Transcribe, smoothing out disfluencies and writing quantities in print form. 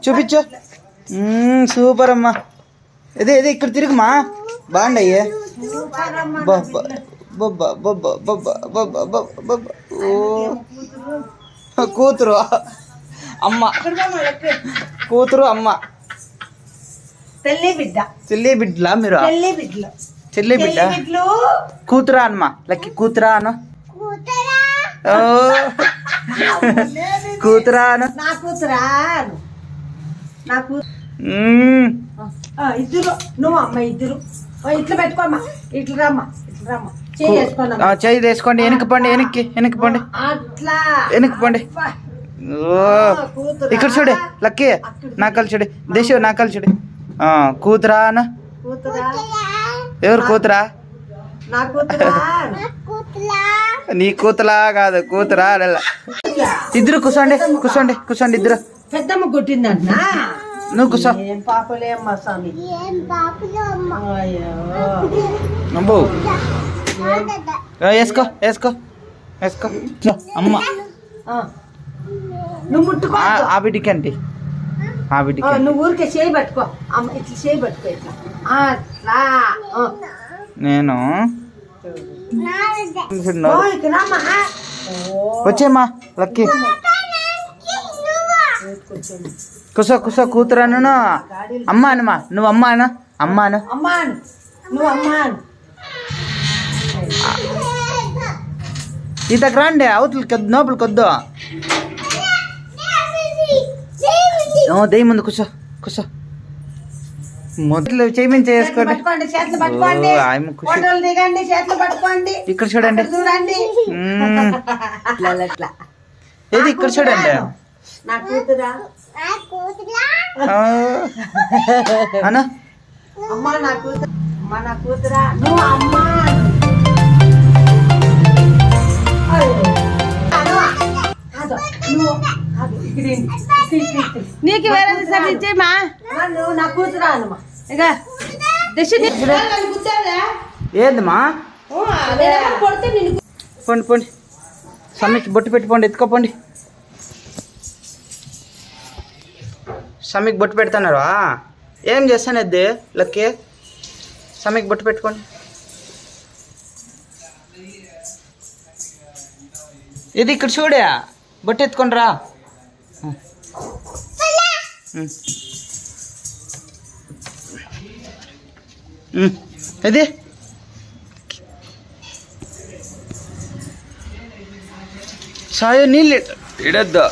చూపించు. సూపర్ అమ్మా. ఇదే ఇదే ఇక్కడ తిరుగుమా. బాగుండయ్యే. కూతురు అమ్మ, కూతురు అమ్మ, చెల్లి బిడ్డలా మీరు? చెల్లి బిడ్డ కూతురా అన్నమా. లక్కి కూతురా అను. కూతురా అను. ఇద్దరు నువ్వు అమ్మ ఇద్దరు ఇట్లా పెట్టుకోమ్మా. ఇట్లా రమ్మా, ఇట్లా రమ్మా. చెయ్యి వేసుకోండి. వెనక్కి పండి, వెనక్కి వెనక్కి పండి, వెనక్కి పండి. ఇక్కడ చూడే లక్కీ, నాకలు చూడే. దేశ నాకలు చూడే. కూతురా అన్న. ఎవరు కూతురా? నీ కూతులా కాదు, కూతురా. ఇద్దరు కూర్చోండి, కూర్చోండి, కూర్చోండి ఇద్దరు. పెద్దమ్మ కొట్టిందంట. నువ్వు కూర్చో. పాపలేమ్మా స్వామి. అబ్బో వేసుకో, వేసుకో, వేసుకో. అమ్మ నువ్వు ముట్టుకో. ఆ బిడ్డకి అంటే ఆ బిడ్డకి నువ్వు ఊరికే చేయి పట్టుకో. అమ్మ ఇట్లా చేయి పట్టుకో. ఇట్లా అట్లా. నేను వచ్చేమ్మా లక్కీ. కూసో కూసో. కూతురను అమ్మ అనమా. నువ్వు అమ్మ అను. అమ్మ అను. నువ్వు అమ్మ. ఈతకు రండి. అవతలకి నోపులు కొద్దు. దెయ్యి ముందు కూర్చో, కూర్చో. మొదలు చేయమని చేసుకోండి. ఇక్కడ చూడండి. ఏది ఇక్కడ చూడండి. అన్నా నీకు వేరే ఇచ్చేమా. నా కూతురా అనమా. ఏందమ్మా. పండి పండి. సమ్మికి బొట్టు పెట్టుకోండి. ఎత్తుకోపోండి. సమ్మికి బొట్టు పెడతారు. ఏం చేస్తాను అది లక్కీ. సమ్మికి బొట్టు పెట్టుకోండి. ఇది ఇక్కడ చూడే. బొట్టు ఎత్తుకొని రా. ఇది సాయం నీళ్ళు ఇడద్దు.